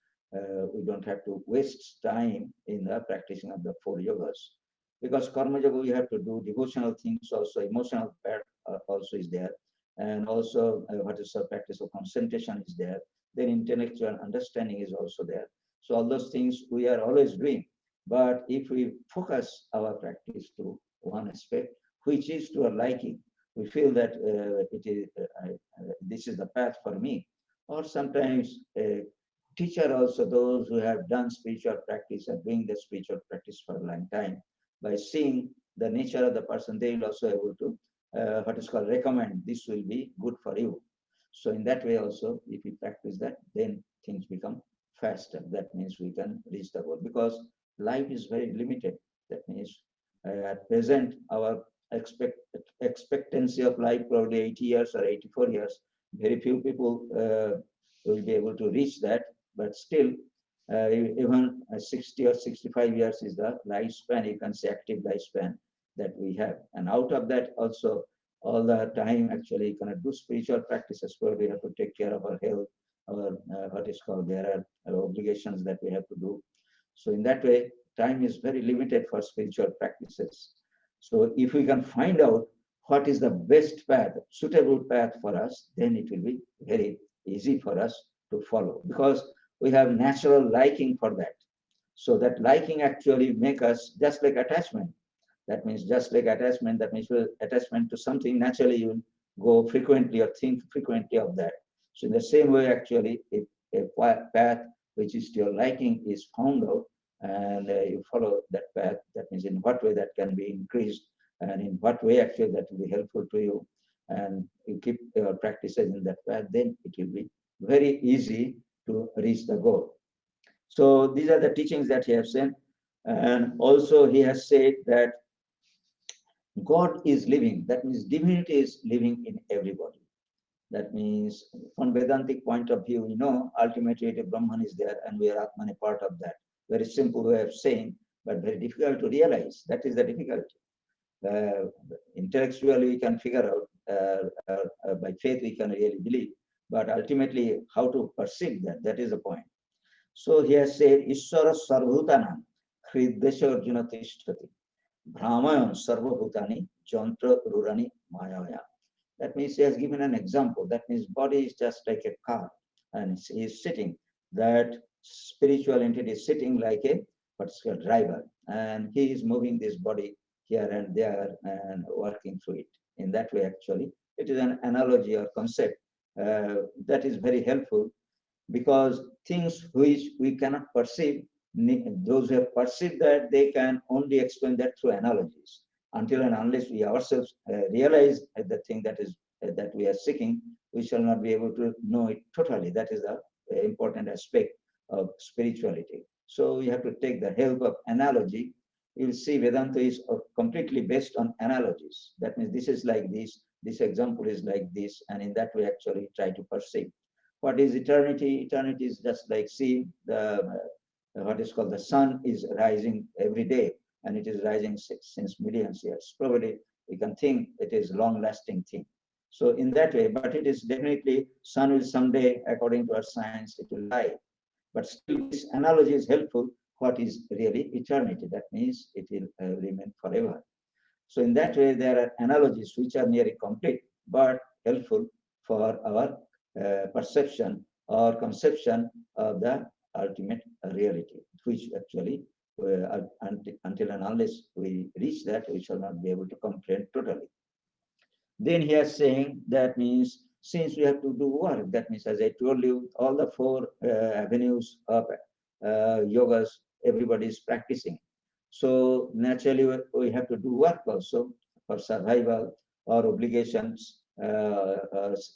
we don't have to waste time in the practicing of the 4 yogas, because karma yoga we have to do devotional things also, emotional part also is there, and also what is the practice of concentration is there, then intellectual understanding is also there. So all those things we are always doing, but if we focus our practice to one aspect which is to our liking, we feel that this is the path for me. Or sometimes teacher also, those who have done spiritual practice and doing the spiritual practice for a long time, by seeing the nature of the person, they will also able to what is called recommend, this will be good for you. So in that way also, if we practice that, then things become faster. That means we can reach the goal, because life is very limited. That means at present our expectancy of life probably 80 years or 84 years. Very few people will be able to reach that, but still even 60 or 65 years is the lifespan, you can say active lifespan. that we have. And out of that also, all the time actually you cannot do spiritual practices where we have to take care of our health, our what is called, there are obligations that we have to do. So in that way, time is very limited for spiritual practices. So if we can find out what is the best path, suitable path for us, then it will be very easy for us to follow, because we have natural liking for that. So that liking actually make us just like attachment. That means just like attachment, that means attachment to something, naturally you will go frequently or think frequently of that. So in the same way, actually, if a path which is to your liking is found out, and you follow that path, that means in what way that can be increased, and in what way actually that will be helpful to you, and you keep your practices in that path, then it will be very easy to reach the goal. So these are the teachings that he has sent. And also he has said that God is living. That means divinity is living in everybody. That means from Vedantic point of view, ultimately the Brahman is there and we are Atman, a part of that. Very simple way of saying, but very difficult to realize. That is the difficulty. Intellectually we can figure out, by faith we can really believe, but ultimately how to perceive that, that is the point. So he has said, Ishvara Sarvbhutanam, Hridesha Arjuna Tishtati, Brahmayan Sarvabhutani, Jantra Rurani Mayaya. That means he has given an example. That means body is just like a car, and he is sitting. That spiritual entity is sitting like a particular driver, and he is moving this body here and there and working through it. In that way, actually, it is an analogy or concept that is very helpful, because things which we cannot perceive, those who have perceived that, they can only explain that through analogies. Until and unless we ourselves realize the thing that is that we are seeking, we shall not be able to know it totally. That is the important aspect of spirituality. So we have to take the help of analogy. You will see Vedanta is completely based on analogies. That means this is like this example is like this, and in that way actually try to perceive. What is eternity? Eternity is just like, see, what is called the sun is rising every day, and it is rising since millions of years. Probably we can think it is long-lasting thing. So in that way, but it is definitely, sun will someday, according to our science, it will die. But still, this analogy is helpful. What is really eternity? That means it will remain forever. So in that way, there are analogies which are nearly complete, but helpful for our perception or conception of the ultimate reality, which actually, until and unless we reach that, we shall not be able to comprehend totally. Then he is saying that means, since we have to do work, that means, as I told you, all the four avenues of yogas, everybody is practicing. So naturally, we have to do work also for survival or obligations,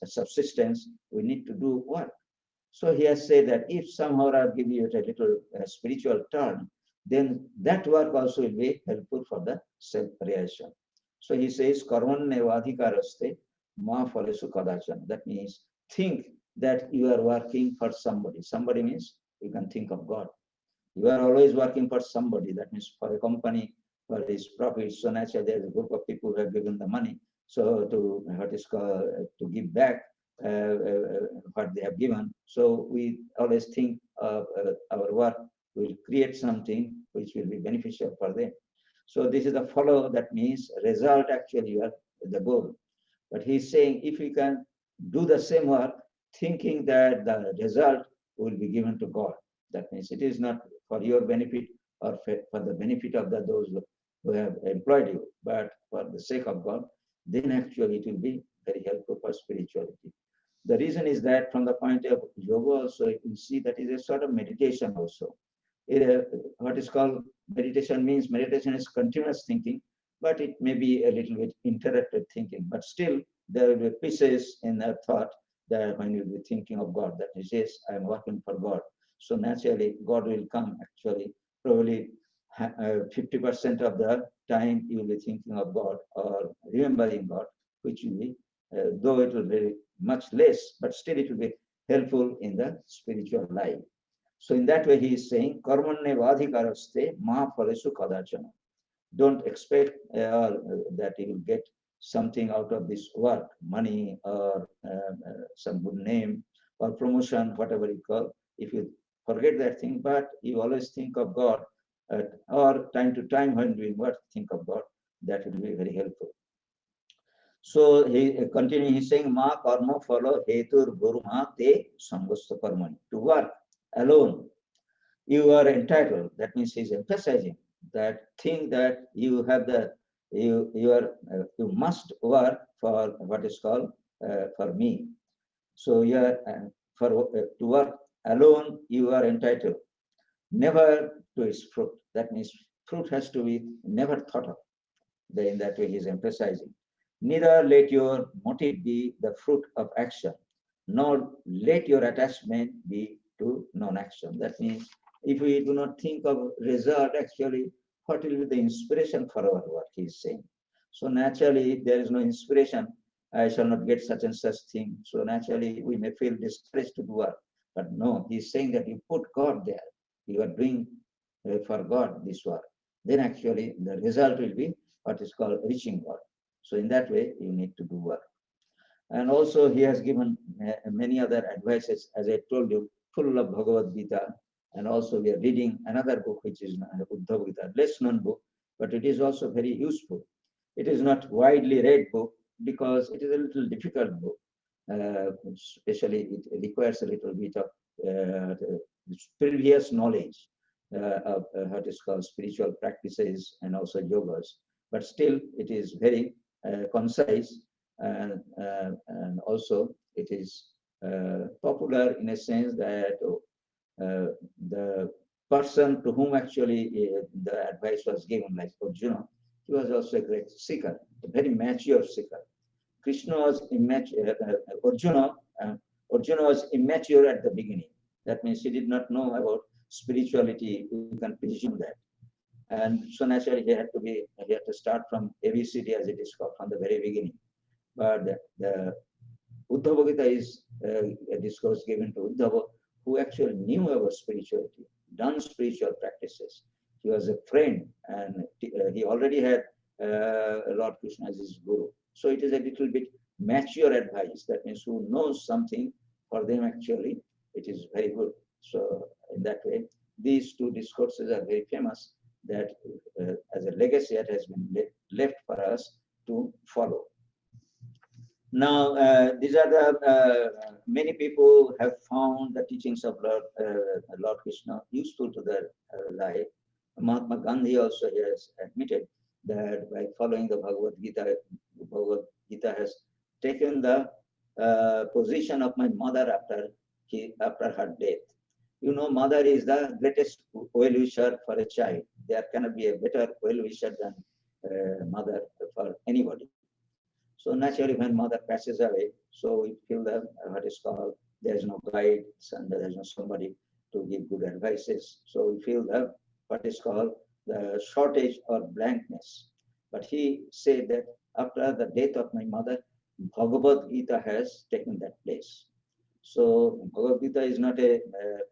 subsistence. We need to do work. So he has said that if somehow I give you a little spiritual turn, then that work also will be helpful for the self-realization. So he says, Karmannevadhikaraste ma phalesu kadachana. That means think that you are working for somebody. Somebody means you can think of God. You are always working for somebody. That means for a company, for his profits. So naturally, there's a group of people who have given the money. So to what is called to give back what they have given. So we always think our work will create something which will be beneficial for them. So this is the follow. That means result actually you are the goal. But he's saying if we can do the same work, thinking that the result will be given to God. That means it is not for your benefit or for the benefit of those who have employed you, but for the sake of God, then actually it will be very helpful for spirituality. The reason is that from the point of yoga also, you see that is a sort of meditation also. What is called meditation means meditation is continuous thinking, but it may be a little bit interrupted thinking, but still there will be pieces in that thought that when you will be thinking of God, that is, yes, I am working for God. So naturally, God will come actually, probably 50% of the time you will be thinking of God or remembering God, which will be, though it will be much less, but still it will be helpful in the spiritual life. So in that way, he is saying, Karmanne vadhikaraste ma phalesu kadachana. Don't expect that you will get something out of this work, money or some good name or promotion, whatever you call. If you forget that thing, but you always think of God, or time to time when doing work, think of God. That will be very helpful. So he continuing, he's saying, Ma karma follow hetur gurma te samgasta karmani. To work alone, you are entitled. That means he's emphasizing that thing that you have the you must work for what is called for me. So you are for to work alone, you are entitled. Never to its fruit. That means fruit has to be never thought of. In that way, he is emphasizing. Neither let your motive be the fruit of action, nor let your attachment be to non-action. That means if we do not think of result, actually, what will be the inspiration for our work, he is saying. So naturally, if there is no inspiration, I shall not get such and such thing. So naturally, we may feel discouraged to do work. But no, he's saying that you put God there. You are doing for God this work. Then actually, the result will be what is called reaching God. So in that way, you need to do work. And also he has given many other advices, as I told you, full of Bhagavad-Gita. And also we are reading another book, which is Bhagavad-Gita, less known book, but it is also very useful. It is not widely read book because it is a little difficult book. Especially it requires a little bit of previous knowledge of what is called spiritual practices and also yogas. But still, it is very concise, and also it is popular in a sense that the person to whom actually the advice was given, like Arjuna, he was also a great seeker, a very mature seeker. Krishna was immature, Arjuna was immature at the beginning. That means he did not know about spirituality. You can presume that. And so naturally he had to start from ABCD, as it is called, from the very beginning. But the Uddhava Gita is a discourse given to Uddhava, who actually knew about spirituality, done spiritual practices. He was a friend, and he already had Lord Krishna as his guru. So it is a little bit mature advice. That means who knows something, for them actually it is very good. So in that way, these two discourses are very famous, that as a legacy that has been left for us to follow. Now, these are the many people have found the teachings of Lord Krishna useful to their life. Mahatma Gandhi also has admitted that by following the Bhagavad Gita has taken the position of my mother after her death. You know, mother is the greatest well-wisher for a child. There cannot be a better well-wisher than mother for anybody. So naturally, when mother passes away, so we feel that what is called, there is no guide, and there is no somebody to give good advices. So we feel that what is called the shortage or blankness. But he said that after the death of my mother, Bhagavad-Gita has taken that place. So Bhagavad-Gita is not a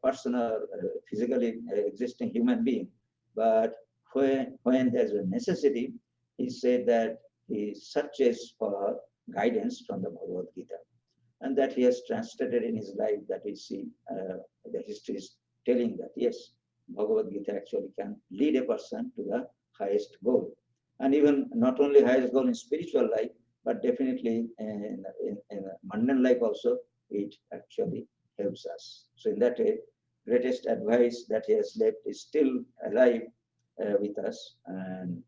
person or physically existing human being, but when there's a necessity, he said that he searches for guidance from the Bhagavad-Gita, and that he has translated in his life. That we see the history is telling that yes, Bhagavad-Gita actually can lead a person to the highest goal, and even not only highest goal in spiritual life, but definitely in mundane life also, it actually helps us. So in that way, greatest advice that he has left is still alive with us, and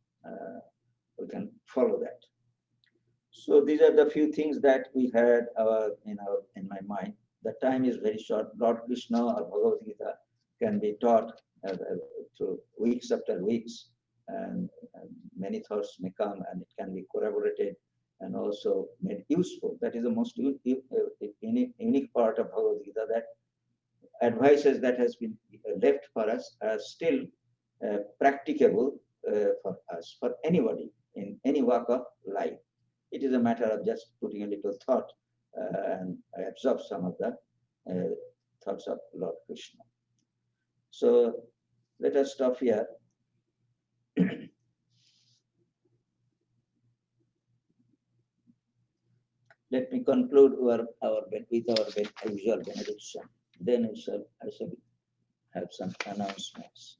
we can follow that. So these are the few things that we had in my mind. The time is very short. Lord Krishna or Bhagavad Gita can be taught through weeks after weeks, and many thoughts may come, and it can be corroborated and also made useful. That is the most unique part of Bhagavad Gita, that advices that has been left for us are still practicable for us, for anybody in any walk of life. It is a matter of just putting a little thought and absorb some of the thoughts of Lord Krishna. So let us stop here. Let me conclude with our usual benediction. Then I shall have some announcements.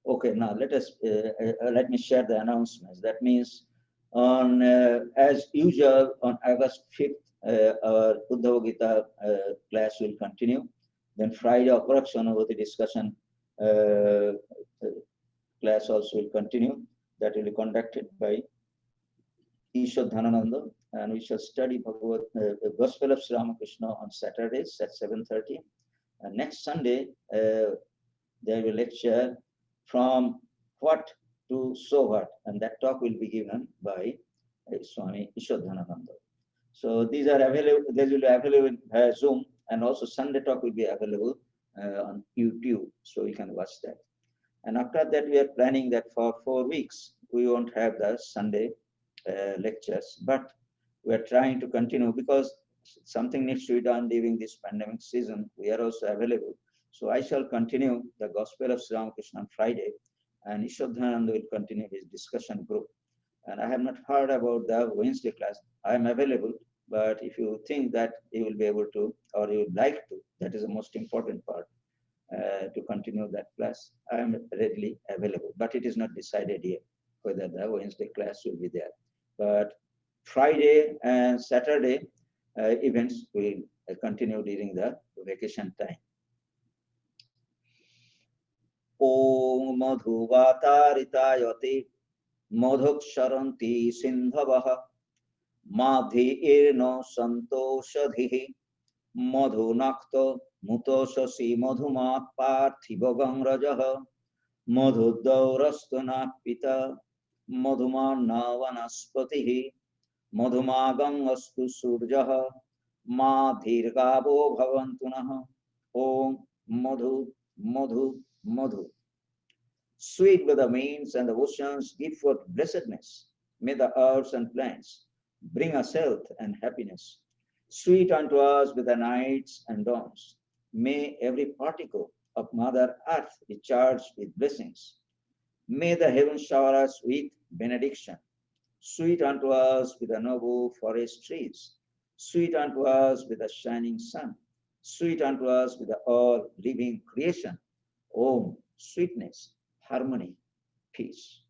Okay, now let me share the announcements. That means on as usual on August 5th, our Bhagavad-Gita class will continue. Then Friday, Kurukshetra discussion class also will continue. That will be conducted by Ishwadhanananda, and we shall study the Gospel of Sri Ramakrishna on Saturdays at 7:30. And next Sunday, there will lecture from what to so what, and that talk will be given by Swami Ishwadhanananda. So these are available. They will be available via Zoom, and also Sunday talk will be available on YouTube, so you can watch that. And after that, we are planning that for 4 weeks we won't have the Sunday lectures, but we are trying to continue because something needs to be done during this pandemic season. We are also available. So I shall continue the Gospel of Sri Ramakrishna on Friday, and Ishwadhananda will continue his discussion group. And I have not heard about the Wednesday class. I am available, but if you think that you will be able to, or you would like to, that is the most important part, to continue that class, I am readily available. But it is not decided yet whether the Wednesday class will be there. But Friday and Saturday events will continue during the vacation time. Om madhuvataritayote madhuksharanti sindhavaha madhi irno santoshadhihi madhunakto mutosasi madhumat parthivagangrajaha madhudaurastunapita madhumanna vanaspatihi madhumagangastu surjaha madhirgavo bhavantunah. Om madhu madhu madhu. Sweet were the winds and the oceans, give forth blessedness. May the herbs and plants bring us health and happiness. Sweet unto us with the nights and dawns. May every particle of Mother Earth be charged with blessings. May the heavens shower us with benediction. Sweet unto us with the noble forest trees. Sweet unto us with the shining sun. Sweet unto us with the all living creation. Om, sweetness, harmony, peace.